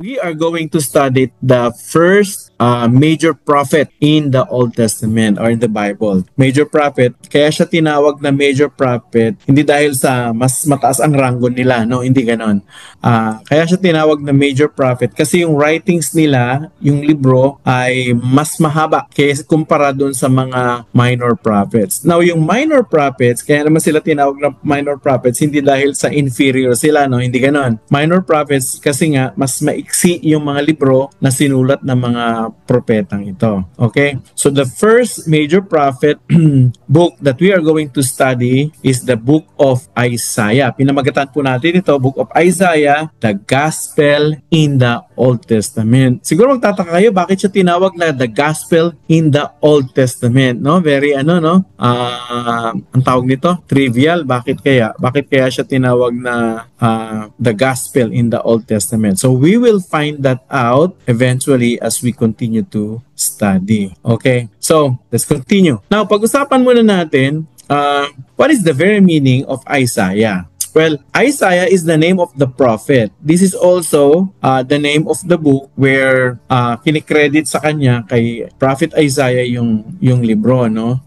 we are going to study the first major prophet in the Old Testament or in the Bible. Major prophet, kaya siya tinawag na major prophet, hindi dahil sa mas mataas ang ranggo nila, no? Hindi ganon. Kaya siya tinawag na major prophet kasi yung writings nila, yung libro, ay mas mahaba kaysa kumpara doon sa mga minor prophets. Now, yung minor prophets, kaya naman sila tinawag na minor prophets, hindi dahil sa inferior sila, no? Hindi ganon. Minor prophets kasi nga, mas maiksi yung mga libro na sinulat ng mga propetang ito. Okay? So, the first major prophet book that we are going to study is the book of Isaiah. Pinamagatan po natin ito, book of Isaiah, the Gospel in the Old Testament. Siguro magtataka kayo, bakit siya tinawag na the Gospel in the Old Testament? No? Very ang tawag nito, trivial. Bakit kaya? Bakit kaya siya tinawag na the Gospel in the Old Testament? So we will find that out eventually as we continue to study. Okay? So, let's continue. Now, pag-usapan muna natin what is the very meaning of Isaiah? Well, Isaiah is the name of the prophet. This is also the name of the book where kinikredit sa kanya kay Prophet Isaiah yung libro, no?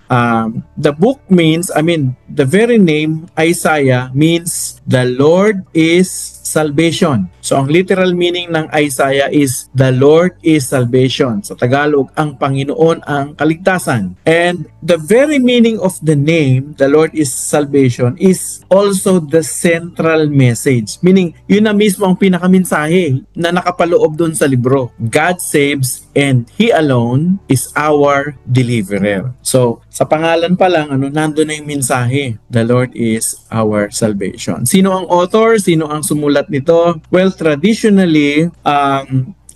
The book means, the very name Isaiah means the Lord is salvation. So, ang literal meaning ng Isaiah is the Lord is salvation. Sa Tagalog, ang Panginoon ang kaligtasan. And the very meaning of the name, the Lord is salvation, is also the central message. Meaning, yun na mismo ang pinakaminsahe na nakapaloob dun sa libro. God saves and He alone is our deliverer. So, sa pangalan pa lang, nandun na yung mensahe. The Lord is our salvation. Sino ang author? Sino ang sumulat nito? Well, traditionally,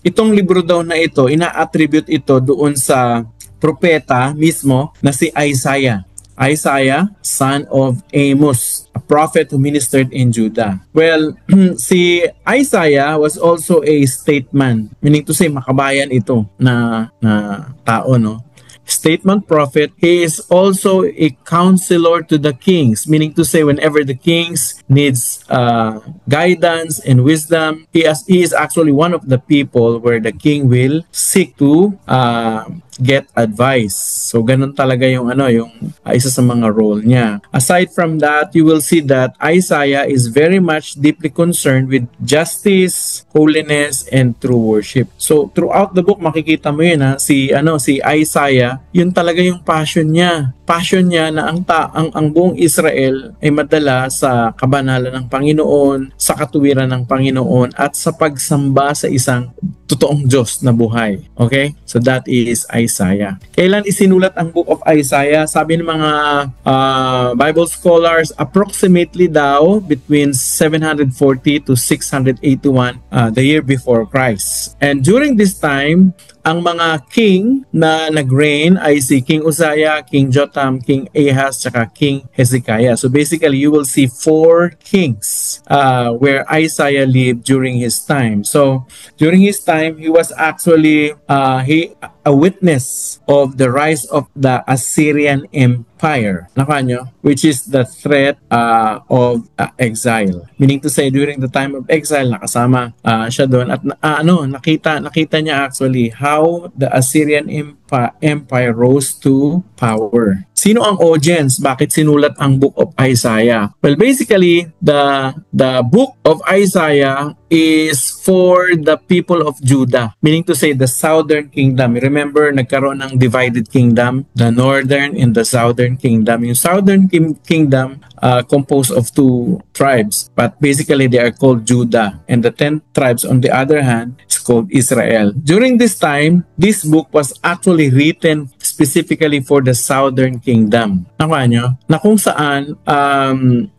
itong libro daw na ito, ina-attribute ito doon sa propeta mismo na si Isaiah. Isaiah, son of Amos, a prophet who ministered in Judah. Well, si Isaiah was also a statesman, meaning to say makabayan ito na tao, no? Statement prophet. He is also a counselor to the kings, meaning to say whenever the kings needs guidance and wisdom, he is actually one of the people where the king will seek to get advice. So ganun talaga yung isa sa mga role niya. Aside from that, you will see that Isaiah is very much deeply concerned with justice, holiness, and true worship. So throughout the book makikita mo yun si Isaiah, yun talaga yung passion niya. Passion niya na ang buong Israel ay madala sa kabanalan ng Panginoon, sa katuwiran ng Panginoon, at sa pagsamba sa isang totoong Diyos na buhay. Okay? So that is Isaiah. Kailan isinulat ang book of Isaiah? Sabi ng mga Bible scholars, approximately daw between 740 to 681 the year before Christ. And during this time, ang mga king na nag-reign ay si King Uzziah, King Jotham, King Ahaz, tsaka King Hezekiah. So basically, you will see 4 kings where Isaiah lived during his time. So during his time, he was actually a witness of the rise of the Assyrian Empire, which is the threat of exile. Meaning to say, during the time of exile, nakasama siya doon at nakita niya actually how the Assyrian Empire rose to power. Sino ang audience? Bakit sinulat ang book of Isaiah? Well, basically, the book of Isaiah is for the people of Judah, meaning to say the southern kingdom. Remember, nagkaroon ng divided kingdom, the northern and the southern kingdom. Yung southern kingdom composed of 2 tribes, but basically they are called Judah, and the 10 tribes on the other hand is called Israel. During this time, this book was actually written specifically for the southern kingdom. Na kung saan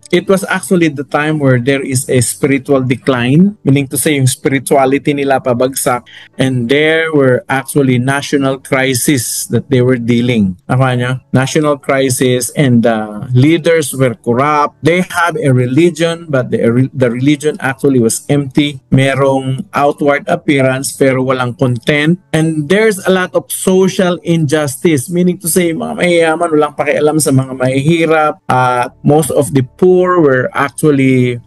it was actually the time where there is a spiritual decline, meaning to say yung spirituality nila pabagsak, and there were actually national crisis that they were dealing. National crisis, and the leaders were corrupt. They had a religion, but the religion actually was empty. Merong outward appearance pero walang content, and there's a lot of social injustice, meaning to say mga mayayaman walang pakialam sa mga mahihirap, most of the poor poor were actually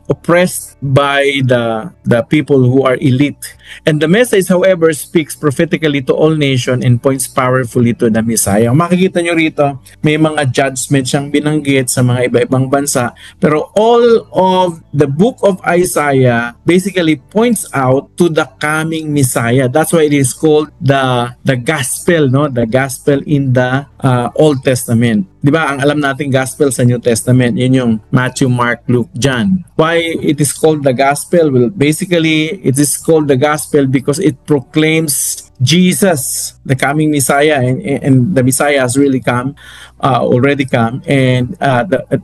oppressed by the people who are elite. And the message, however, speaks prophetically to all nations and points powerfully to the Messiah. Makikita nyo rito, may mga judgment siyang binanggit sa mga iba-ibang bansa. Pero all of the book of Isaiah basically points out to the coming Messiah. That's why it is called the gospel, no? The gospel in the Old Testament. Di ba? Ang alam natin gospel sa New Testament, yun yung Matthew, Mark, Luke, John. Why it is called the gospel? Well, basically, it is called the gospel because it proclaims Jesus, the coming Messiah, and the Messiah has really come, already come. And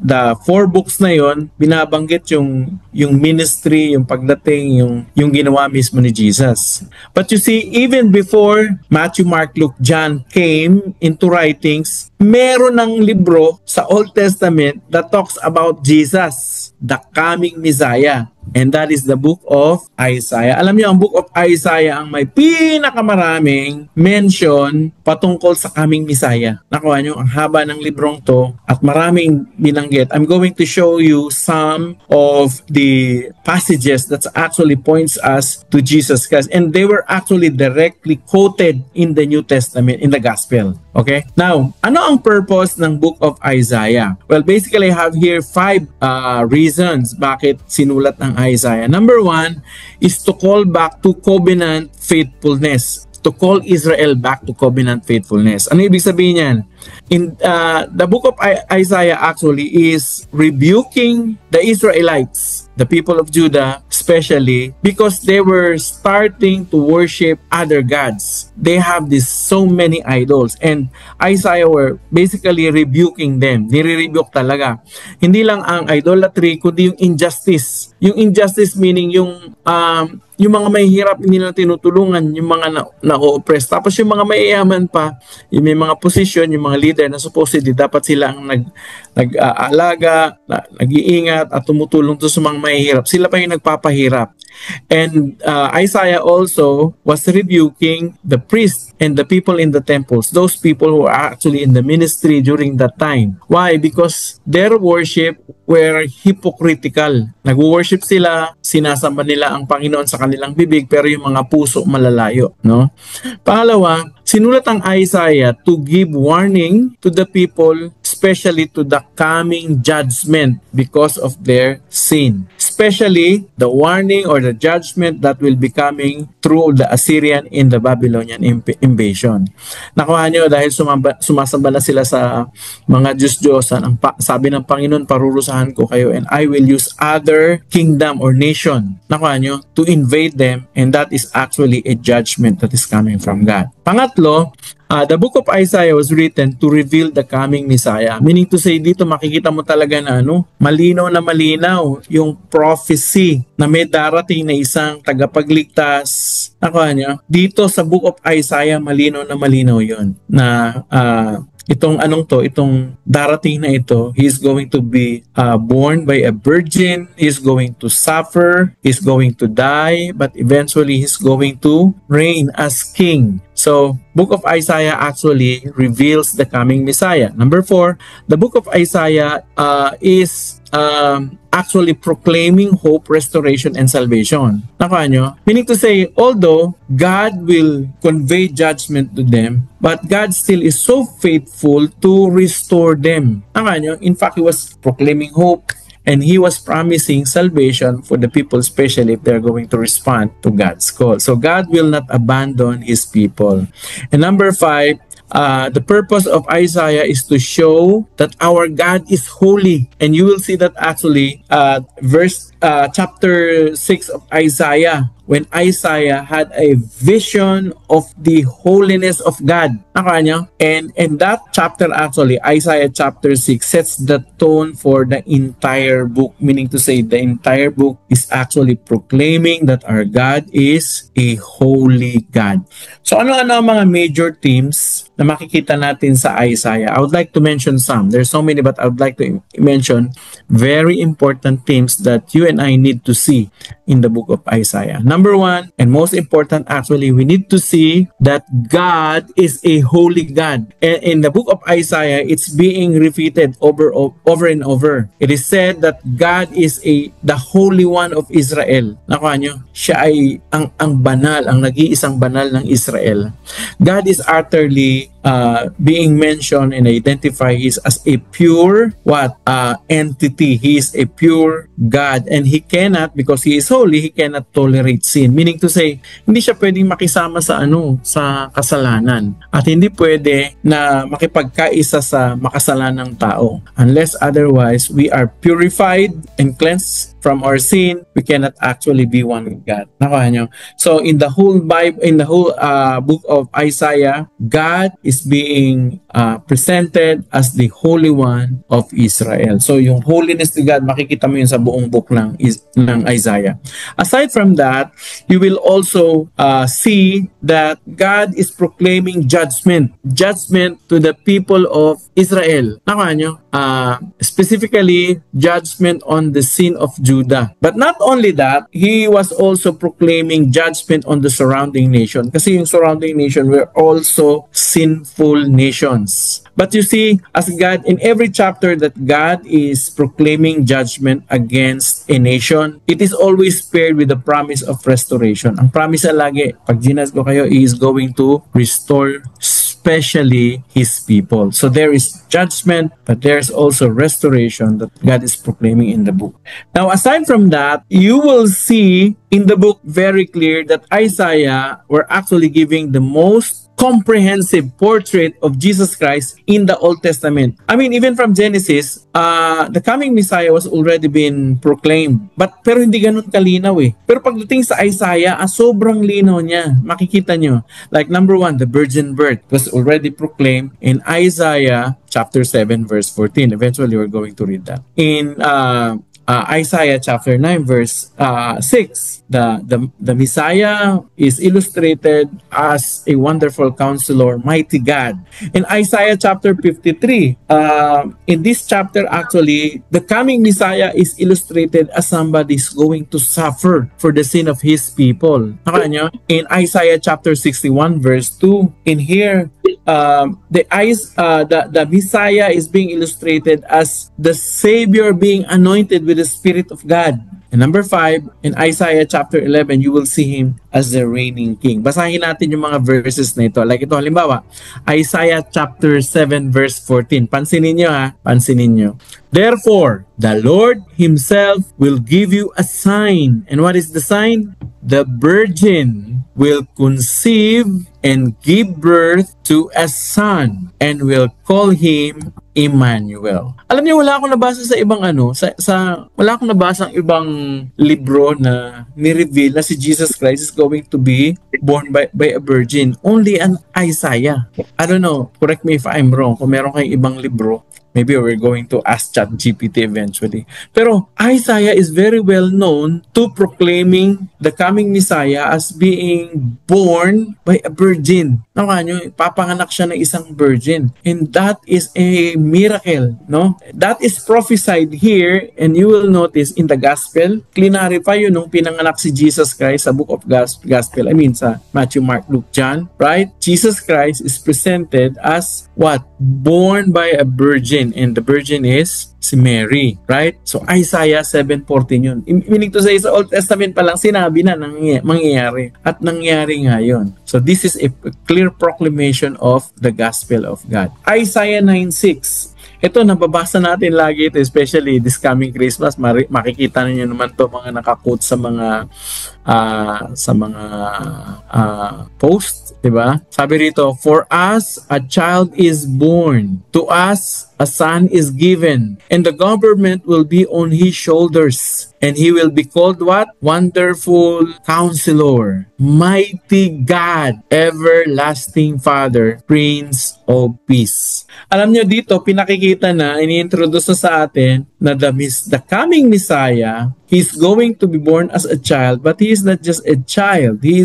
the 4 books na yon binabanggit yung ministry, yung pagdating, yung ginawa mismo ni Jesus. But you see, even before Matthew, Mark, Luke, John came into writings, meron ng libro sa Old Testament that talks about Jesus, the coming Messiah. And that is the book of Isaiah. Alam niyo, ang book of Isaiah ang may pinakamaraming mention patungkol sa coming Messiah. Nakuha niyo, ang haba ng librong to at maraming binanggit. I'm going to show you some of the passages that actually points us to Jesus Christ. And they were actually directly quoted in the New Testament, in the Gospel. Okay? Now, ano ang purpose ng book of Isaiah? Well, basically, I have here 5 reasons bakit sinulat ng Isaiah. Number 1 is to call back to covenant faithfulness. To call Israel back to covenant faithfulness. Ano ibig sabihin yan? In the book of Isaiah actually is rebuking the Israelites, the people of Judah especially, because they were starting to worship other gods. They have so many idols, and Isaiah were basically rebuking them. Nire-rebuke talaga. Hindi lang ang idolatry, kundi yung injustice. Yung injustice meaning yung mga mahihirap hindi na tinutulungan, yung mga na-oppress. Tapos yung mga mayayaman pa, yung may mga posisyon, yung mga leader na supposedly dapat sila ang nag-aalaga, nag-iingat at tumutulong to sa mga mahihirap. Sila pa yung nagpapahirap. And Isaiah also was rebuking the priests and the people in the temples, those people who are actually in the ministry during that time. Why? Because their worship were hypocritical. Nag-worship sila, sinasamba nila ang Panginoon sa kanilang bibig, pero yung mga puso malalayo, no? Pangalawa, sinulat ang Isaiah to give warning to the people, especially to the coming judgment because of their sin. Especially the warning or the judgment that will be coming through the Assyrian and the Babylonian invasion. Nakuha niyo dahil sumasamba na sila sa mga Diyos-Diyosan, sabi ng Panginoon, parurusahan ko kayo and I will use other kingdom or nation, nakuha niyo, to invade them, and that is actually a judgment that is coming from God. Pangatlo, the book of Isaiah was written to reveal the coming Messiah. Meaning to say, dito makikita mo talaga na malinaw na malinaw yung prophecy na may darating na isang tagapagligtas. Nakuha niyo? Dito sa book of Isaiah, malinaw na malinaw yun. Na itong darating na ito, he is going to be born by a virgin, he is going to suffer, he is going to die, but eventually he is going to reign as king. So, book of Isaiah actually reveals the coming Messiah. Number 4, the book of Isaiah is actually proclaiming hope, restoration, and salvation. Nakuha nyo? Meaning to say, although God will convey judgment to them, but God still is so faithful to restore them. Nakuha nyo? In fact, He was proclaiming hope, and He was promising salvation for the people, especially if they're going to respond to God's call. So God will not abandon His people. And number 5, the purpose of Isaiah is to show that our God is holy. And you will see that actually chapter 6 of Isaiah, when Isaiah had a vision of the holiness of God. Nakuha niyo? And that chapter actually, Isaiah chapter 6, sets the tone for the entire book. Meaning to say, the entire book is actually proclaiming that our God is a holy God. So ano-ano ang mga major themes na makikita natin sa Isaiah? I would like to mention some. There's so many, but I would like to mention very important themes that you you and I need to see in the book of Isaiah. Number one, and most important actually, we need to see that God is a holy God. And in the book of Isaiah, it's being repeated over and over. It is said that God is the Holy One of Israel. Nakuha nyo? Siya ay ang banal, ang nag-iisang banal ng Israel. God is utterly being mentioned and identified as a pure entity. He is a pure God, and he cannot, because he is holy, he cannot tolerate sin. Meaning to say, hindi siya pwedeng makisama sa sa kasalanan, at hindi pwede na makipagkaisa sa makasalanang tao. Unless otherwise we are purified and cleansed from our sin, we cannot actually be one with God. Nakuha nyo? So in the whole Bible, in the whole book of Isaiah, God is being presented as the Holy One of Israel. So yung holiness ni God, makikita mo yun sa buong book ng Isaiah. Aside from that, you will also see that God is proclaiming judgment to the people of Israel. Nakuha nyo? Specifically, judgment on the sin of Judah. But not only that, he was also proclaiming judgment on the surrounding nation. Kasi yung surrounding nation were also sinful nations. But you see, as God, in every chapter that God is proclaiming judgment against a nation, it is always paired with the promise of restoration. Ang promise na lagi, pag ginasgo kayo, He is going to restore especially His people. So there is judgment, but there's also restoration that God is proclaiming in the book. Now, aside from that, you will see in the book very clear that Isaiah were actually giving the most comprehensive portrait of Jesus Christ in the Old Testament. I mean, even from Genesis, the coming Messiah was already been proclaimed. Pero hindi ganun kalinaw eh. Pero pagdating sa Isaiah, sobrang linaw niya. Makikita nyo. Like number one, the virgin birth was already proclaimed in Isaiah chapter 7 verse 14. Eventually, we're going to read that. In Isaiah chapter 9 verse 6, the Messiah is illustrated as a wonderful counselor, mighty God. In Isaiah chapter 53, in this chapter actually, the coming Messiah is illustrated as somebody is going to suffer for the sin of his people. In Isaiah chapter 61 verse 2, in here, the Messiah is being illustrated as the Savior being anointed with the Spirit of God. And number 5, in Isaiah chapter 11, you will see Him as the reigning King. Basahin natin yung mga verses na ito. Like ito, halimbawa, Isaiah chapter 7 verse 14. Pansinin nyo ha, pansinin nyo. Therefore, the Lord Himself will give you a sign. And what is the sign? The virgin will conceive and give birth to a son and will call him Emmanuel. Alam niyo, wala akong nabasa sa ibang wala akong nabasa ang ibang libro na ni-reveal na si Jesus Christ is going to be born by a virgin. Only an Isaiah. I don't know, correct me if I'm wrong. Kung meron kayong ibang libro, maybe we're going to ask ChatGPT eventually. Pero Isaiah is very well known to proclaiming the coming Messiah as being born by a virgin. Nakuha nyo, papanganak siya ng isang virgin. And that is a miracle, no? That is prophesied here, and you will notice in the Gospel, clarify yun nung pinanganak si Jesus Christ sa book of Gospel. I mean, sa Matthew, Mark, Luke, John, right? Jesus Christ is presented as what? Born by a virgin. And the virgin is si Mary, right? So Isaiah 7:14 yun. Meaning to say, sa Old Testament pa lang sinabi na mangyayari. At nangyari nga yun. So this is a clear proclamation of the gospel of God. Isaiah 9:6. Ito, nababasa natin lagi ito, especially this coming Christmas. Makikita niyo naman to mga naka-quote sa mga post, diba? Sabi rito, for us a child is born, to us a son is given, and the government will be on his shoulders. And he will be called what? Wonderful Counselor, Mighty God, Everlasting Father, Prince of Peace. Alam nyo dito, pinakikita na, ini-introduce na sa atin na the coming Messiah He's going to be born as a child, but he is not just a child. He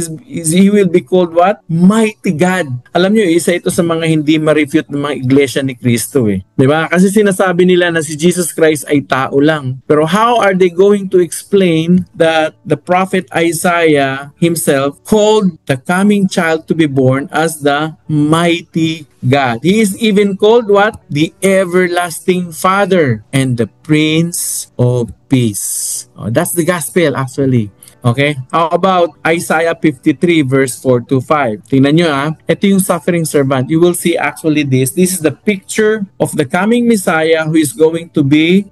will be called what? Mighty God. Alam nyo, isa ito sa mga hindi ma-refute ng mga iglesia ni Cristo eh. Diba? Kasi sinasabi nila na si Jesus Christ ay tao lang. Pero how are they going to explain that the prophet Isaiah himself called the coming child to be born as the mighty God? He is even called what? The everlasting Father and the Prince of Peace. Oh, that's the gospel actually. Okay? How about Isaiah 53 verse 4 to 5? Tingnan nyo ito yung suffering servant. You will see actually this. This is the picture of the coming Messiah who is going to be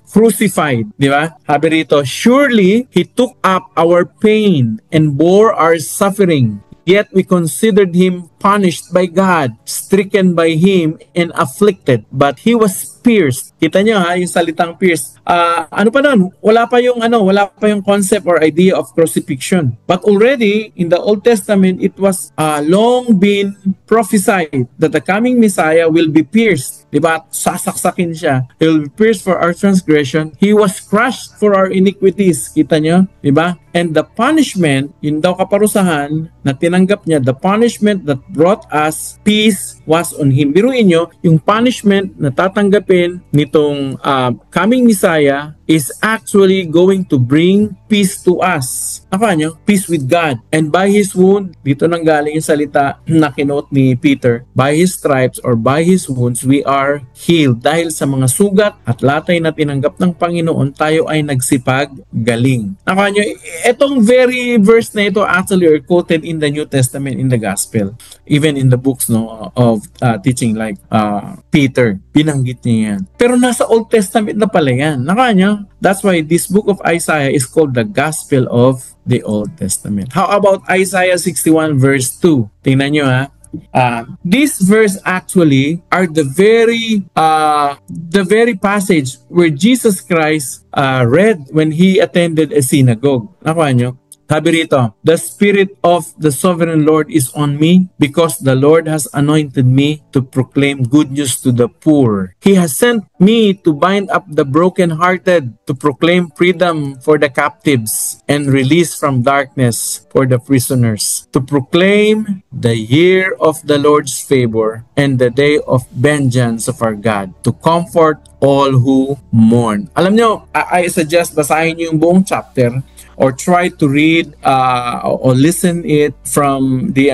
crucified. Di ba? Sabi rito, surely He took up our pain and bore our suffering. Yet we considered Him punished by God, stricken by Him, and afflicted. But He was pierced. Kita nyo yung salitang pierced. Ano pa nun? Wala pa yung concept or idea of crucifixion. But already in the Old Testament, it was long been prophesied that the coming Messiah will be pierced. Diba? Sasaksakin siya. He will be pierced for our transgression. He was crushed for our iniquities. Kita nyo? Diba? And the punishment, yun daw kaparusahan na tinanggap niya, the punishment that brought us peace was on Him. Biruin nyo, yung punishment na tatanggapin nitong coming Messiah is actually going to bring peace to us. Apa nyo? Peace with God. And by His wound, dito nang galing yung salita na kinote ni Peter, by His stripes or by His wounds, we are healed. Dahil sa mga sugat at latay na tinanggap ng Panginoon, tayo ay nagsipag galing. Apa nyo? Etong very verse na ito actually are quoted in the New Testament, in the Gospel. Even in the books of teaching like Peter. Binanggit niya yan. Pero nasa Old Testament na pala yan. Naka nyo? That's why this book of Isaiah is called the Gospel of the Old Testament. How about Isaiah 61 verse 2? Tingnan nyo this verse actually are the very passage where Jesus Christ read when He attended a synagogue. Nakuha nyo? Sabi rito, the Spirit of the Sovereign Lord is on me because the Lord has anointed me to proclaim good news to the poor. He has sent me to bind up the brokenhearted, to proclaim freedom for the captives and release from darkness for the prisoners, to proclaim the year of the Lord's favor and the day of vengeance of our God, to comfort all who mourn. Alam nyo, I suggest basahin nyo yung buong chapter or try to read or listen it from the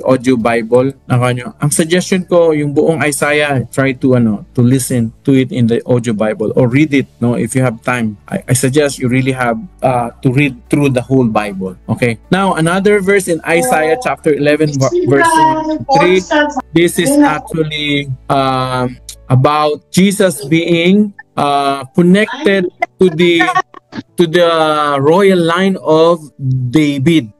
audio Bible. Ang suggestion ko, yung buong Isaiah, try to listen to it in the audio Bible or read it if you have time. I suggest you really have to read through the whole Bible. Okay. Now another verse in Isaiah chapter 11 verse 3. This is actually about Jesus being connected to the royal line of David.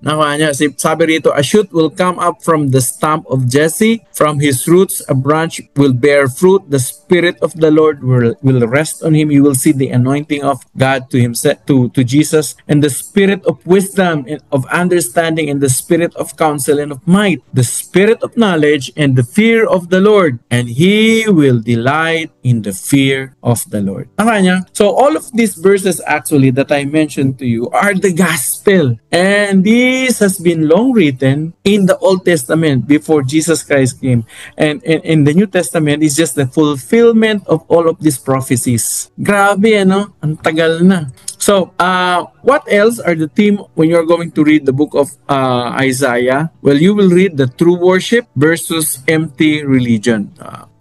Sabi rito, a shoot will come up from the stump of Jesse. From his roots, a branch will bear fruit. The Spirit of the Lord will rest on him. You will see the anointing of God to himself, to Jesus, and the Spirit of wisdom and of understanding, and the Spirit of counsel and of might, the Spirit of knowledge and the fear of the Lord, and He will delight in the fear of the Lord. So all of these verses actually that I mentioned to you are the gospel, and this has been long written in the Old Testament before Jesus Christ came, and in the New Testament is just the fulfillment of all of these prophecies. Grabe, ang tagal na. So, what else are the theme when you're going to read the book of Isaiah? Well, you will read the true worship versus empty religion.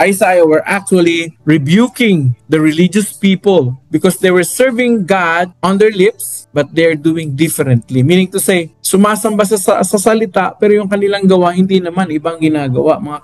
Isaiah were actually rebuking the religious people because they were serving God on their lips, but they're doing differently. Meaning to say, sumasamba sa salita, pero yung kanilang gawa, hindi naman ibang ginagawa, mga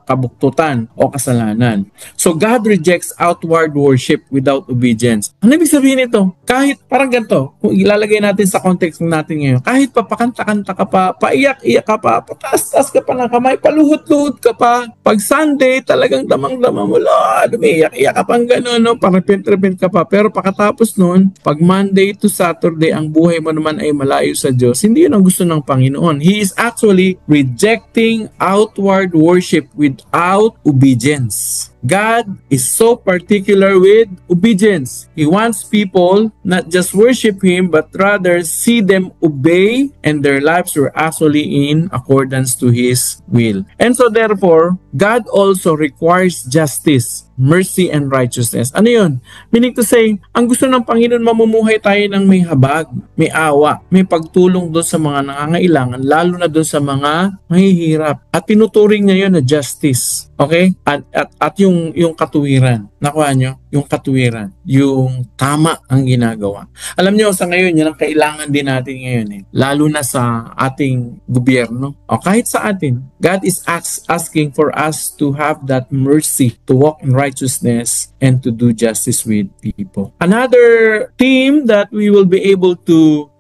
kabuktutan o kasalanan. So God rejects outward worship without obedience. Ano ibig sabihin nito? Kahit, parang ganito, kung ilalagay natin sa context natin ngayon, kahit pa pakanta-kanta ka pa, paiyak-iyak ka pa, pataas-taas ka pa ng kamay, paluhot-luhot ka pa, pag Sunday, talagang damang-dama mo, Lord, umiiyak-iyak ka pang gano'n, parapent-repent ka pa. Pero pakatapos nun, pag Monday to Saturday, ang buhay mo naman ay malayo sa Diyos, hindi yun ang gusto ng Panginoon. He is actually rejecting outward worship without obedience. God is so particular with obedience. He wants people not just worship Him, but rather see them obey and their lives were actually in accordance to His will. And so therefore, God also requires justice, mercy, and righteousness. Ano yun? Meaning to say, ang gusto ng Panginoon, mamumuhay tayo ng may habag, may awa, may pagtulong doon sa mga nangangailangan, lalo na doon sa mga mahihirap. At tinuturing niya yun na justice. Okay? At yung katuwiran. Nakuha nyo? Yung katuwiran. Yung tama ang ginagawa. Alam nyo, sa ngayon, yan ang kailangan din natin ngayon. Lalo na sa ating gobyerno. O kahit sa atin. God is asking for us to have that mercy to walk in righteousness and to do justice with people. Another theme that we will be able to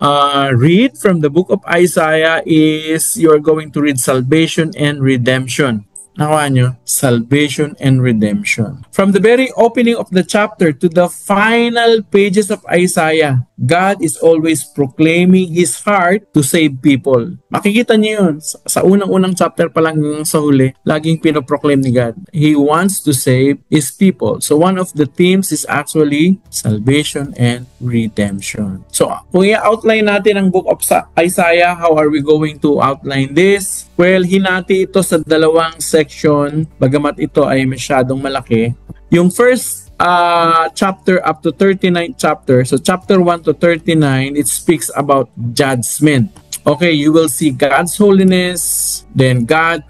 read from the book of Isaiah is you are going to read salvation and redemption. Nakuha nyo? Salvation and redemption. From the very opening of the chapter to the final pages of Isaiah, God is always proclaiming His heart to save people. Makikita niyo yun. Sa unang-unang chapter pa lang sa huli, laging pinoproclaim ni God. He wants to save His people. So one of the themes is actually salvation and redemption. So kung i-outline natin ang book of Isaiah, how are we going to outline this? Well, hinati ito sa dalawang section, bagamat ito ay masyadong malaki. Yung first chapter up to 39th chapter, so chapter 1 to 39, it speaks about judgment. Okay, you will see God's holiness, then God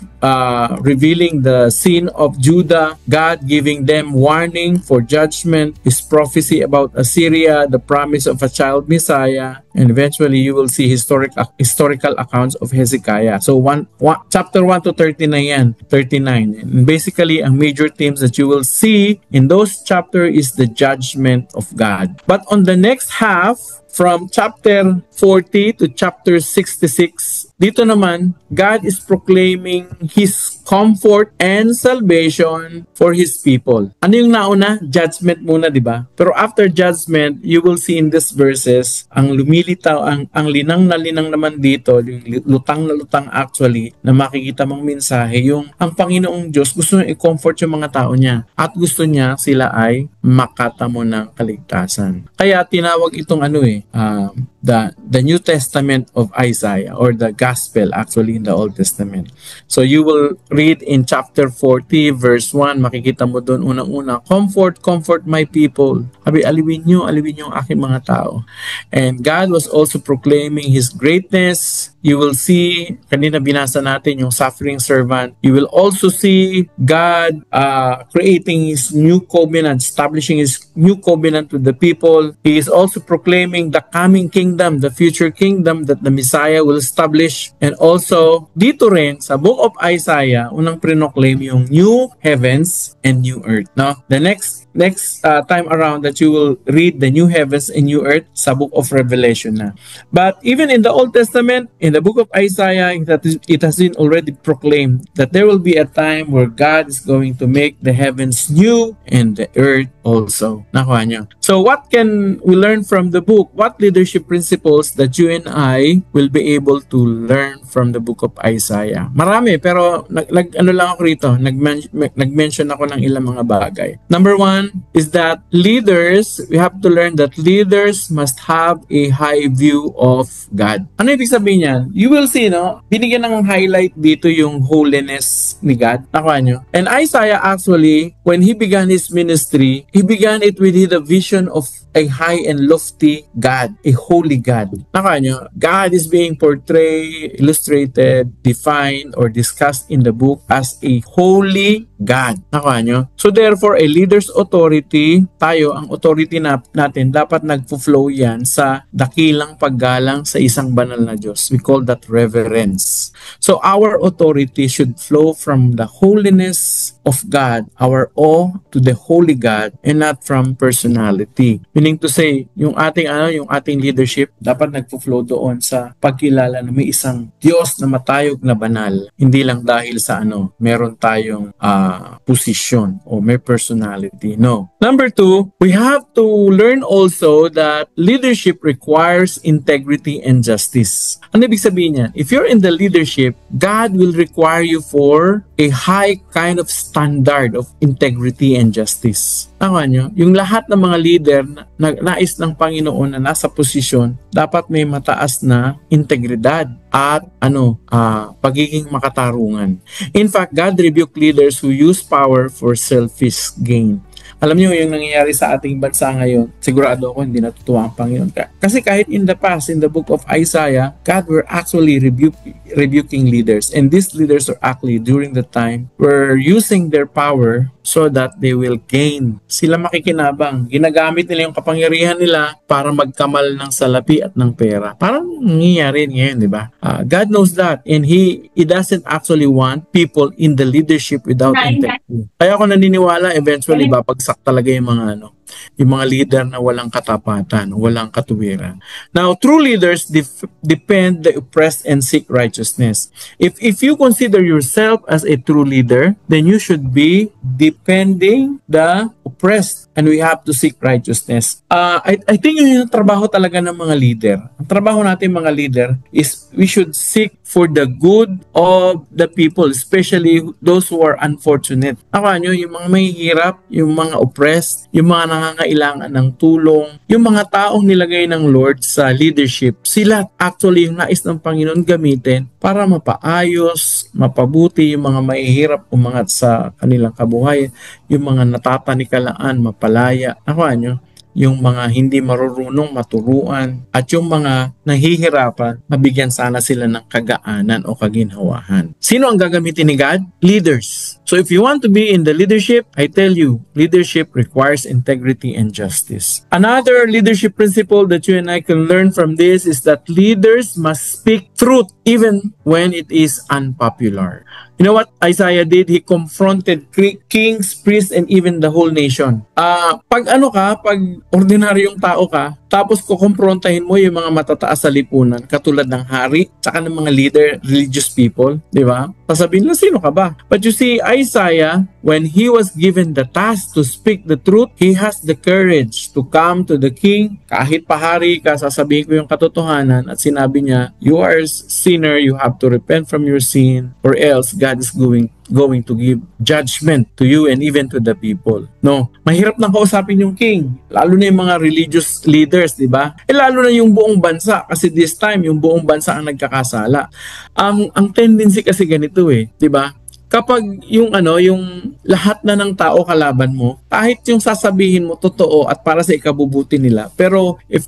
revealing the sin of Judah, God giving them warning for judgment, His prophecy about Assyria, the promise of a child Messiah, and eventually you will see historical accounts of Hezekiah. So chapter 1 to 39. And basically, ang major themes that you will see in those chapters is the judgment of God. But on the next half, from chapter 40 to chapter 66, dito naman, God is proclaiming His comfort and salvation for His people. Ano yung nauna? Judgment muna, di ba? Pero after judgment, you will see in these verses, ang lumilitaw, ang linang na linang naman dito, yung lutang na lutang actually, na makikita mong mensahe, yung ang Panginoong Diyos gusto niya i-comfort yung mga tao niya. At gusto niya sila ay makatamo ng kaligtasan. Kaya tinawag itong the New Testament of Isaiah, or the Gospel actually in the Old Testament. So you will read in chapter 40 verse 1, makikita mo doon unang-una, comfort my people. Sabi, aliwin nyo ang aking mga tao. And God was also proclaiming His greatness. You will see, kanina binasa natin yung suffering servant. You will also see God creating His new covenant, establishing His new covenant with the people. He is also proclaiming the coming kingdom, the future kingdom that the Messiah will establish. And also, dito rin, sa book of Isaiah, unang prinoclaim yung new heavens and new earth. No? The next time around that you will read the new heavens and new earth sa book of Revelation na. But even in the Old Testament, in the book of Isaiah, it has been already proclaimed that there will be a time where God is going to make the heavens new and the earth also. Nakuha nyo. So what can we learn from the book? What leadership principles that you and I will be able to learn from the book of Isaiah? Marami, pero nag-mention ako ng ilang mga bagay. Number one is that leaders, we have to learn that leaders must have a high view of God. Ano ibig sabihin niyan? You will see, no? Binigyan ng highlight dito yung holiness ni God. Nakuha nyo? And Isaiah actually, when he began his ministry, he began it with the vision of a high and lofty God, a holy God. Nakuha nyo? God is being portrayed, illustrated, defined, or discussed in the book as a holy God. Nakuha nyo? So therefore, a leader's authority, tayo, ang authority natin, dapat nagpo-flow yan sa dakilang paggalang sa isang banal na Diyos. We call that reverence. So our authority should flow from the holiness of God, our awe to the holy God, and not from personality. Meaning to say, yung ating leadership dapat nagpo-flow doon sa pagkilala na may isang Diyos na matayog na banal. Hindi lang dahil sa meron tayong position o may personality. No. Number two, we have to learn also that leadership requires integrity and justice. Ano ibig sabihin niyan? If you're in the leadership, God will require you for a high kind of standard of integrity and justice. Tama nyo? Yung lahat ng mga leader na nais ng Panginoon na nasa posisyon, dapat may mataas na integridad at pagiging makatarungan. In fact, God rebuked leaders who use power for selfish gain. Alam niyo yung nangyayari sa ating bansa ngayon, sigurado ako hindi natutuwa ang Panginoon. Kasi kahit in the past, in the book of Isaiah, God were actually rebuking leaders. And these leaders are actually, during the time, were using their power so that they will gain. Sila makikinabang. Ginagamit nila yung kapangyarihan nila para magkamal ng salapi at ng pera. Parang nangyayari ngayon, di ba? God knows that. And He doesn't actually want people in the leadership without integrity. Kaya ako naniniwala, eventually, babagsak talaga yung mga leader na walang katapatan, walang katuwiran. Now, true leaders defend the oppressed and seek righteousness. If you consider yourself as a true leader, then you should be defending the oppressed, and we have to seek righteousness. I think yun yung trabaho talaga ng mga leader. Ang trabaho natin mga leader is we should seek for the good of the people, especially those who are unfortunate. Nyo, yung mga mahihirap, yung mga oppressed, yung mga nangangailangan ng tulong, yung mga taong nilagay ng Lord sa leadership, sila actually yung nais ng Panginoon gamitin para mapaayos, mapabuti yung mga mahihirap umangat sa kanilang kabuhayan, yung mga natatanikalaan, mapalaya. Nyo, yung mga hindi marurunong maturuan, at yung mga nahihirapan, mabigyan sana sila ng kagaanan o kaginhawahan. Sino ang gagamitin ni God? Leaders. So if you want to be in the leadership, I tell you, leadership requires integrity and justice. Another leadership principle that you and I can learn from this is that leaders must speak truth even when it is unpopular. You know what Isaiah did? He confronted kings, priests, and even the whole nation. Pag ordinaryong tao ka, tapos kukumprontahin mo yung mga matataas sa lipunan, katulad ng hari, tsaka ng mga leader, religious people, di ba? Sasabihin lang, sino ka ba? But you see, Isaiah, when he was given the task to speak the truth, he has the courage to come to the king. Kahit pahari ka, sasabihin ko yung katotohanan, at sinabi niya, you are a sinner, you have to repent from your sin, or else God is going to give judgment to you and even to the people. No, mahirap nang kausapin yung king, lalo na yung mga religious leaders, di ba? Lalo na yung buong bansa, kasi this time yung buong bansa ang nagkakasala. Ang tendency kasi ganito di ba? Kapag yung lahat na ng tao kalaban mo, kahit yung sasabihin mo totoo at para sa ikabubuti nila, pero if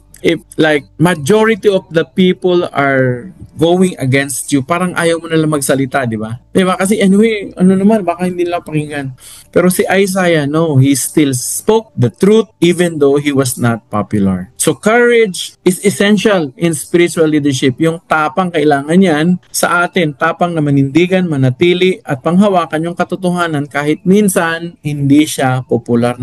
like majority of the people are going against you, parang ayaw mo nalang magsalita, di ba? Di ba? Kasi anyway, baka hindi nila pakinggan. Pero si Isaiah, no, he still spoke the truth even though he was not popular. So courage is essential in spiritual leadership. Yung tapang kailangan yan sa atin, tapang na manindigan, manatili, at panghawakan yung katotohanan kahit minsan hindi siya popular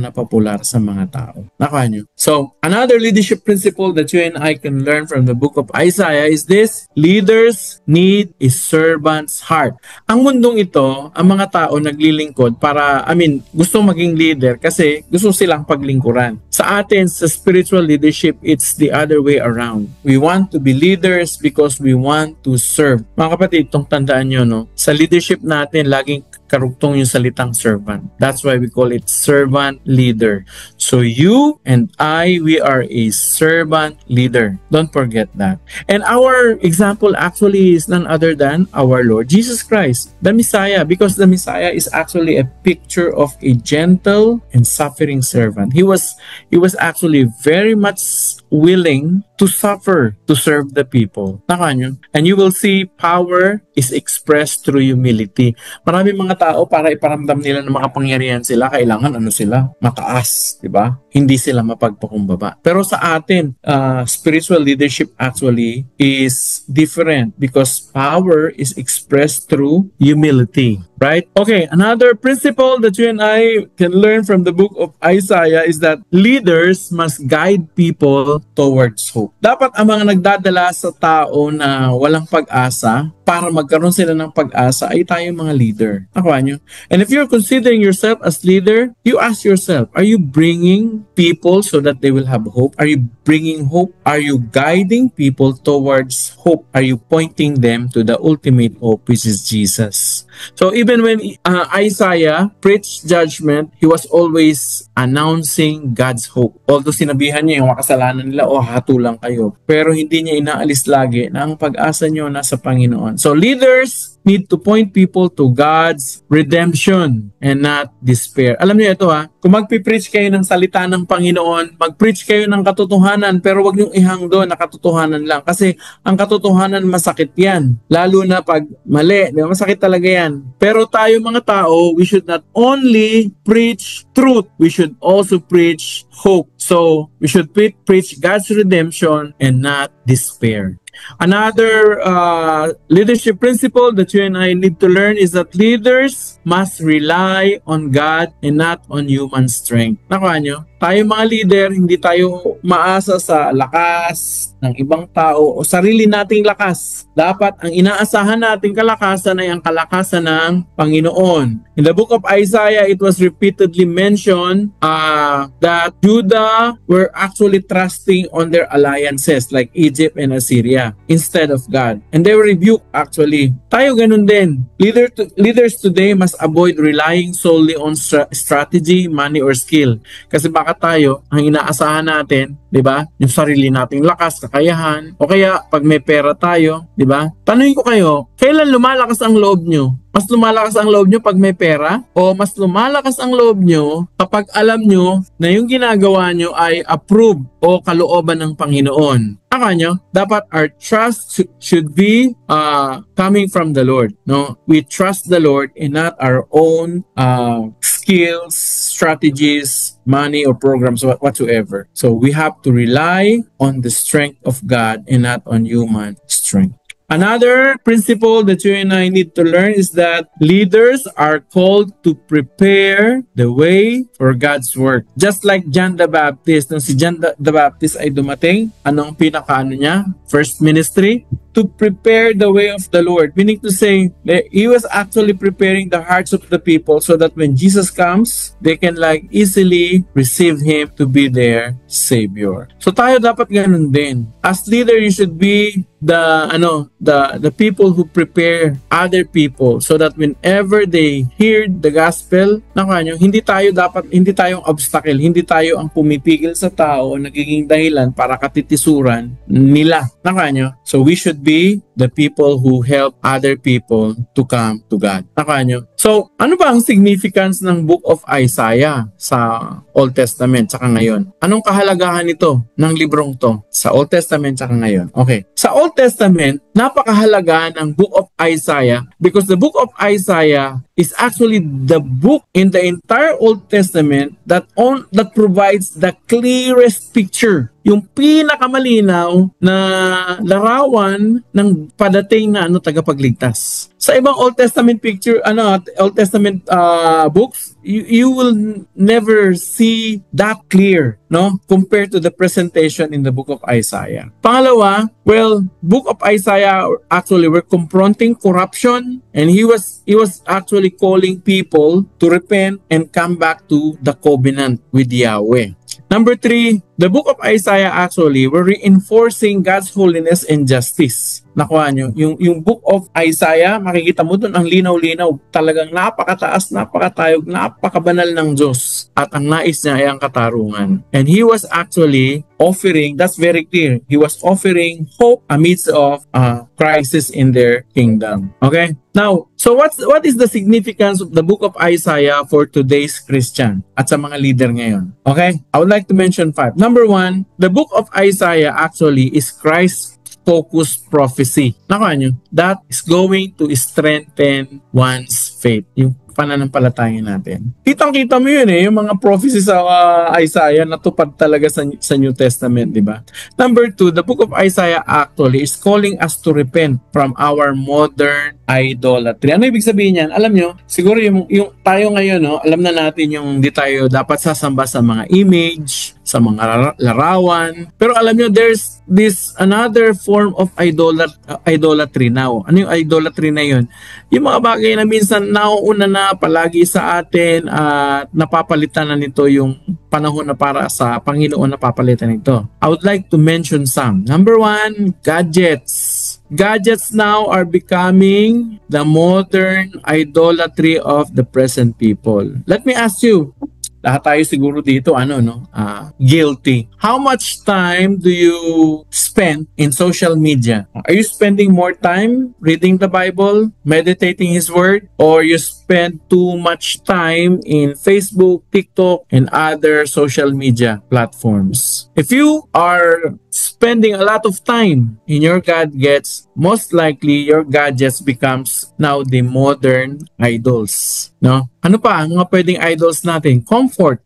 sa mga tao. Nakuha nyo? So, another leadership principle that you and I can learn from the book of Isaiah is this: leaders need a servant's heart. Ang mundong ito, ang mga tao naglilingkod para, gusto maging leader kasi gusto silang paglingkuran. Sa atin, sa spiritual leadership, it's the other way around. We want to be leaders because we want to serve. Mga kapatid, itong tandaan nyo, no? Sa leadership natin, laging karugtong yung salitang servant. That's why we call it servant leader. So you and I, we are a servant leader. Don't forget that. And our example actually is none other than our Lord Jesus Christ, the Messiah, because the Messiah is actually a picture of a gentle and suffering servant. He was actually very much willing to suffer to serve the people. And you will see power is expressed through humility. Marami mga tao, para iparamdam nila na makapangyarihan sila, kailangan sila? Mataas, di ba? Hindi sila mapagpakumbaba. Pero sa atin, spiritual leadership actually is different because power is expressed through humility. Right? Okay, another principle that you and I can learn from the book of Isaiah is that leaders must guide people towards hope. Dapat ang mga nagdadala sa tao na walang pag-asa, para magkaroon sila ng pag-asa ay tayo mga leader. Nakuha nyo? And if you're considering yourself as leader, you ask yourself, are you bringing people so that they will have hope? Are you bringing hope? Are you guiding people towards hope? Are you pointing them to the ultimate hope, which is Jesus? So even when Isaiah preached judgment, he was always announcing God's hope. Although sinabihan niya yung makasalanan nila, hatulang kayo. Pero hindi niya inaalis lagi na ang pag-asa niyo nasa Panginoon. So leaders need to point people to God's redemption and not despair. Alam niyo ito kung magpipreach kayo ng salita ng Panginoon, mag-preach kayo ng katotohanan, pero wag niyong ihang doon na katotohanan lang. Kasi ang katotohanan masakit yan. Lalo na pag mali, di ba? Masakit talaga yan. Pero tayo mga tao, we should not only preach truth, we should also preach hope. So, we should preach God's redemption and not despair. Another leadership principle that you and I need to learn is that leaders must rely on God and not on human strength. Nakuha nyo? Tayo mga leader, hindi tayo maasa sa lakas ng ibang tao o sarili nating lakas. Dapat ang inaasahan nating kalakasan ay ang kalakasan ng Panginoon. In the book of Isaiah, it was repeatedly mentioned that Judah were actually trusting on their alliances like Egypt and Assyria instead of God. And they were rebuked actually. Tayo ganun din. Leaders today must avoid relying solely on strategy, money, or skill. Kasi baka tayo, ang inaasahan natin, di ba? Yung sarili nating lakas, kakayahan, o kaya pag may pera tayo, di ba? Tanungin ko kayo, kailan lumalakas ang loob nyo? Mas lumalakas ang loob nyo pag may pera? O mas lumalakas ang loob nyo kapag alam nyo na yung ginagawa nyo ay approved o kalooban ng Panginoon? Akala nyo, dapat our trust should be coming from the Lord. No? We trust the Lord and not our own skills, strategies, money, or programs whatsoever. So we have to rely on the strength of God and not on human strength. Another principle that you and I need to learn is that leaders are called to prepare the way for God's work. Just like John the Baptist, nung si John the Baptist ay dumating, anong pinakaano niya? First ministry? To prepare the way of the Lord. Meaning to say, he was actually preparing the hearts of the people so that when Jesus comes, they can easily receive Him to be their Savior. So tayo dapat ganun din. As leader, you should be the people who prepare other people so that whenever they hear the gospel, hindi tayong obstacle, hindi tayo ang pumipigil sa tao o nagiging dahilan para katitisuran nila. So we should be the people who help other people to come to God. So, ano ba ang significance ng Book of Isaiah sa Old Testament saka ngayon? Anong kahalagahan nito ng librong to sa Old Testament saka ngayon? Okay. Sa Old Testament, napakahalaga ng Book of Isaiah because the Book of Isaiah is actually the book in the entire Old Testament that provides the clearest picture, yung pinakamalinaw na larawan ng padating na tagapagligtas. Sa ibang Old Testament Old Testament books, you will never see that clear, no, compared to the presentation in the Book of Isaiah. Pangalawa, Book of Isaiah actually were confronting corruption, and he was actually calling people to repent and come back to the covenant with Yahweh. Number 3, the Book of Isaiah actually were reinforcing God's holiness and justice. Nakuha nyo, yung Book of Isaiah, makikita mo doon ang linaw-linaw. Talagang napakataas, napakatayog, napakabanal ng Diyos. At ang nais niya ay ang katarungan. And he was actually offering, that's very clear, he was offering hope amidst of crisis in their kingdom. Okay? Now, so what is the significance of the Book of Isaiah for today's Christian at sa mga leader ngayon? Okay? I would like to mention 5. Number 1, the Book of Isaiah actually is Christ-focused prophecy. Nakuha nyo? That is going to strengthen one's faith. Yung pananampalataya natin. Kitang-kita mo yun yung mga prophecies sa Isaiah natupad talaga sa New Testament, di ba? Number 2, the Book of Isaiah actually is calling us to repent from our modern idolatry. Ano ibig sabihin yan? Alam nyo, siguro yung tayo ngayon, alam na natin yung di tayo dapat sasamba sa mga image, sa mga larawan. Pero alam nyo, there's this another form of idolatry now. Ano yung idolatry na yun? Yung mga bagay na minsan nauuna na palagi sa atin at napapalitan na nito yung panahon na para sa Panginoon, napapalitan nito. I would like to mention some. Number one, gadgets. Gadgets now are becoming the modern idolatry of the present people. Let me ask you, lahat tayo siguro dito, guilty. How much time do you spend in social media? Are you spending more time reading the Bible, meditating His Word, or you spend too much time in Facebook, TikTok, and other social media platforms? If you are spending a lot of time in your gadgets, most likely your gadgets becomes now the modern idols. No? Ano pa ang mga pwedeng idols natin? Comfort.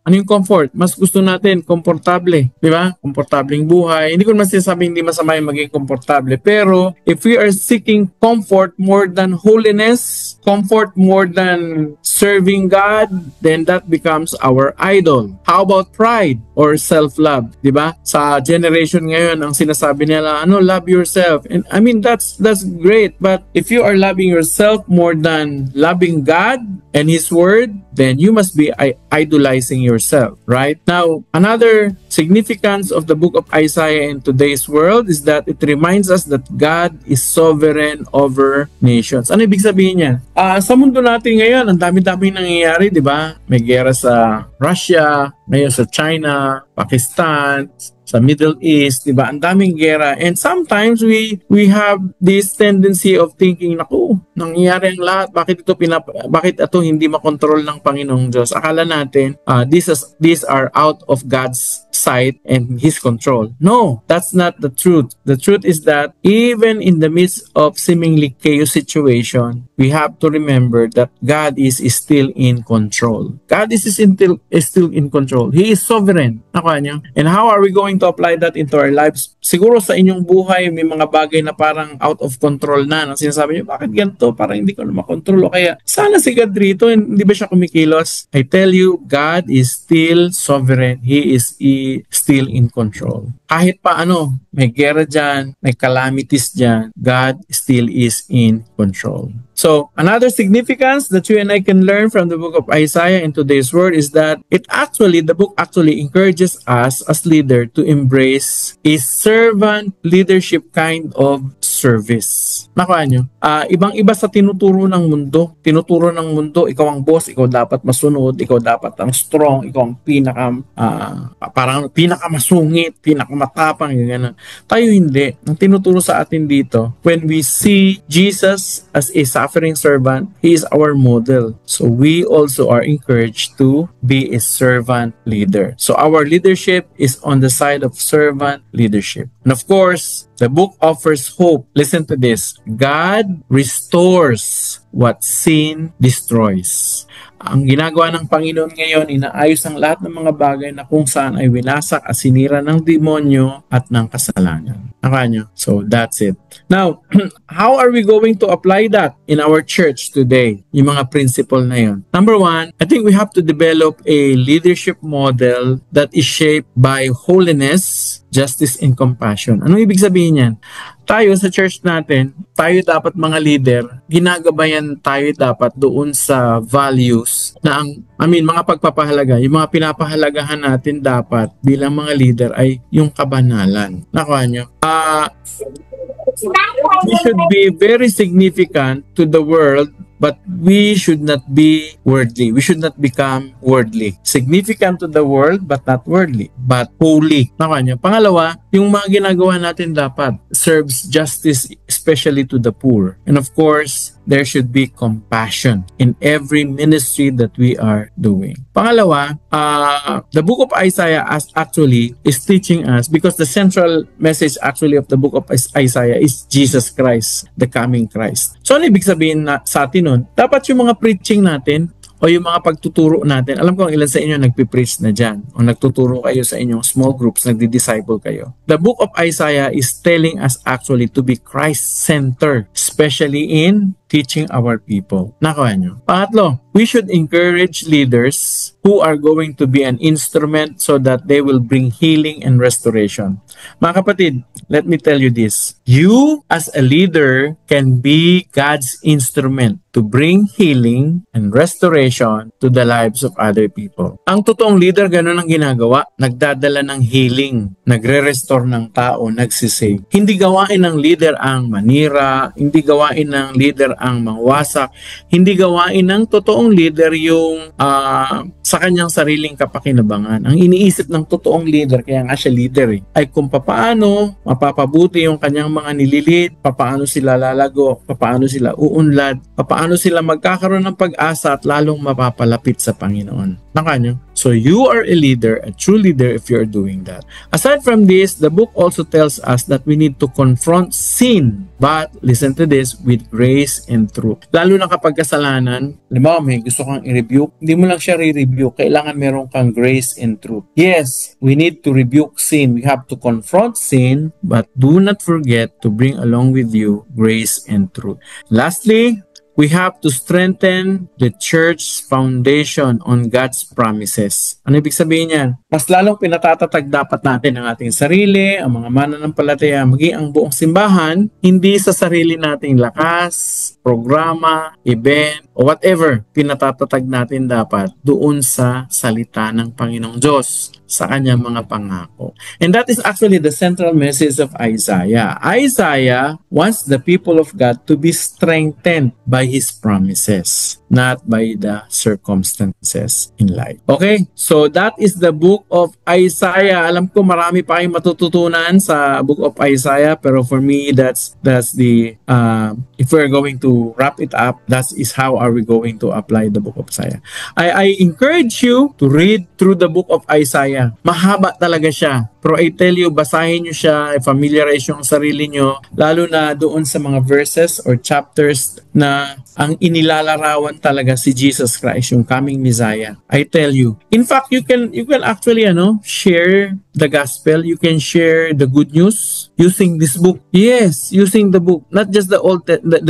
Ano yung comfort? Mas gusto natin komportable, di ba? Komportableng buhay. Hindi ko naman sinasabing hindi masama yung maging komportable, pero if we are seeking comfort more than holiness, comfort more than serving God, then that becomes our idol. How about pride or self-love, di ba? Sa generation ngayon, ang sinasabi nila, love yourself. And I mean, that's great, but if you are loving yourself more than loving God and His Word, then you must be idolizing yourself, right? Now, another significance of the book of Isaiah in today's world is that it reminds us that God is sovereign over nations. Ano ibig sabihin niya? Sa mundo natin ngayon, ang dami-dami nangyayari, di ba? May gera sa Russia, ngayon sa China, Pakistan, sa Middle East, di ba? Ang daming gera. And sometimes we have this tendency of thinking, naku, nangyayari ang lahat. Bakit ito hindi makontrol ng Panginoong Diyos? Akala natin, these are out of God's sight and His control. No, that's not the truth. The truth is that even in the midst of seemingly chaos situation, we have to remember that God is still in control. God is still in control. He is sovereign. Nakuha niyo? And how are we going to apply that into our lives? Siguro sa inyong buhay, may mga bagay na parang out of control na. Sinasabi niyo, bakit ganito? Parang hindi ko na makontrol. O kaya, sana si God rito, hindi ba siya kumikilos? I tell you, God is still sovereign. He is still in control. Kahit pa may gera dyan, may calamities dyan, God still is in control. So, another significance that you and I can learn from the book of Isaiah in today's word is that the book actually encourages us as leader to embrace a servant leadership kind of service. Nakuha nyo? Ibang-iba sa tinuturo ng mundo. Tinuturo ng mundo, ikaw ang boss, ikaw dapat masunod, ikaw dapat ang strong, ikaw ang pinakamasungit, pinakamatapang, gano'n. Tayo hindi. Ang tinuturo sa atin dito, when we see Jesus as a suffering servant, He is our model. So we also are encouraged to be a servant leader. So our leadership is on the side of servant leadership. And of course, the book offers hope. Listen to this. God restores what sin destroys. Ang ginagawa ng Panginoon ngayon, inaayos ang lahat ng mga bagay na kung saan ay winasak at sinira ng demonyo at ng kasalanan. Nakanyo? So that's it. Now, how are we going to apply that in our church today? Yung mga principle na yun. Number one, I think we have to develop a leadership model that is shaped by holiness, justice, and compassion. Anong ibig sabihin yan? Tayo sa church natin, tayo dapat mga leader, ginagabayan tayo dapat doon sa values na mga pagpapahalaga, yung mga pinapahalagahan natin dapat bilang mga leader ay yung kabanalan. Nakuha nyo? We should be very significant to the world, but we should not be worldly. We should not become worldly. Significant to the world, but not worldly, but holy. Nakuha nyo? Pangalawa, yung mga ginagawa natin dapat serves justice, especially to the poor. And of course, there should be compassion in every ministry that we are doing. Pangalawa, the book of Isaiah actually is teaching us, because the central message actually of the book of Isaiah is Jesus Christ, the coming Christ. So ano ibig sabihin sa atin nun? Dapat yung mga preaching natin o yung mga pagtuturo natin, alam ko ang ilan sa inyo nagpipreach na dyan o nagtuturo kayo sa inyong small groups, nagdi-disciple kayo. The book of Isaiah is telling us actually to be Christ-centered, especially in teaching our people. Nakuha nyo. Pangatlo, we should encourage leaders who are going to be an instrument so that they will bring healing and restoration. Mga kapatid, let me tell you this. You as a leader can be God's instrument to bring healing and restoration to the lives of other people. Ang totoong leader, ganun ang ginagawa. Nagdadala ng healing, nagre-restore ng tao, nagsisave. Hindi gawain ng leader ang manira, hindi gawain ng leader ang mangwasak, hindi gawain ng totoong leader yung sa kanyang sariling kapakinabangan. Ang iniisip ng totoong leader, kaya nga siya leader ay kung papaano mapapabuti yung kanyang mga nililit, papaano sila lalago, papaano sila uunlad, paano sila magkakaroon ng pag-asa at lalong mapapalapit sa Panginoon. Nakanyo? So you are a leader, a true leader if you are doing that. Aside from this, the book also tells us that we need to confront sin, but listen to this, with grace and truth. Lalo na kapag kasalanan, halimbawa may gusto kang i-rebuke, hindi mo lang siya re-rebuke, kailangan meron kang grace and truth. Yes, we need to rebuke sin. We have to confront sin, but do not forget to bring along with you grace and truth. Lastly, we have to strengthen the church's foundation on God's promises. Ano ibig sabihin yan? Mas lalong pinatatatag dapat natin ang ating sarili, ang mga mananampalataya, maging ang buong simbahan, hindi sa sarili nating lakas, programa, event, o whatever. Pinatatatag natin dapat doon sa salita ng Panginoong Diyos, sa kanyang mga pangako. And that is actually the central message of Isaiah. Isaiah wants the people of God to be strengthened by His promises, not by the circumstances in life. Okay? So that is the book of Isaiah. Alam ko marami pa kayong matututunan sa book of Isaiah, pero for me, that's the, if we're going to wrap it up, that is how are we going to apply the book of Isaiah. I encourage you to read through the book of Isaiah. Mahaba talaga siya. Pero I tell you, basahin nyo siya, familiarize yung sarili nyo, lalo na doon sa mga verses or chapters na ang inilalarawan talaga si Jesus Christ, yung coming Messiah. I tell you. In fact, you can actually share the gospel, you can share the good news using this book. Yes, using the book, not just the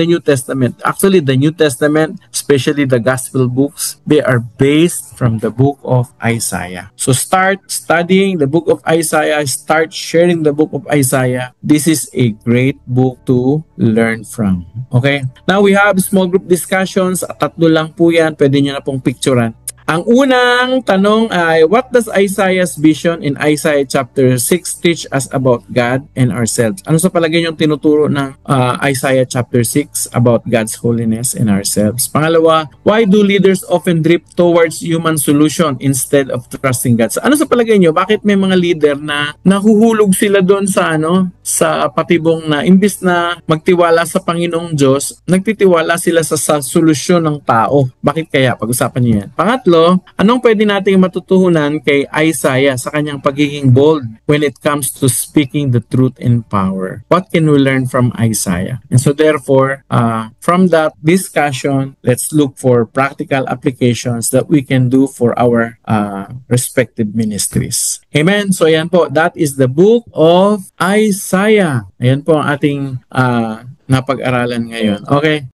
New Testament. Actually, the New Testament, especially the gospel books, they are based from the book of Isaiah. So start studying the book of Isaiah, start sharing the book of Isaiah. This is a great book to learn from. Okay? Now we have small group discussions. Tatlo lang po yan. Pwede nyo na pong picturean. Ang unang tanong ay, what does Isaiah's vision in Isaiah chapter 6 teach us about God and ourselves? Ano sa palagay niyong tinuturo ng Isaiah chapter 6 about God's holiness and ourselves? Pangalawa, why do leaders often drift towards human solution instead of trusting God? Ano sa palagay niyo, bakit may mga leader na nahuhulog sila doon sa sa patibong na imbis na magtiwala sa Panginoong Diyos, nagtitiwala sila sa solusyon ng tao? Bakit kaya? Pag-usapan niyo yan. Pangatlo, anong pwede nating matutuhunan kay Isaiah sa kanyang pagiging bold when it comes to speaking the truth in power? What can we learn from Isaiah? And so therefore, from that discussion, let's look for practical applications that we can do for our respective ministries. Amen? So ayan po, that is the book of Isaiah. Ayan po ang ating napag-aralan ngayon. Okay?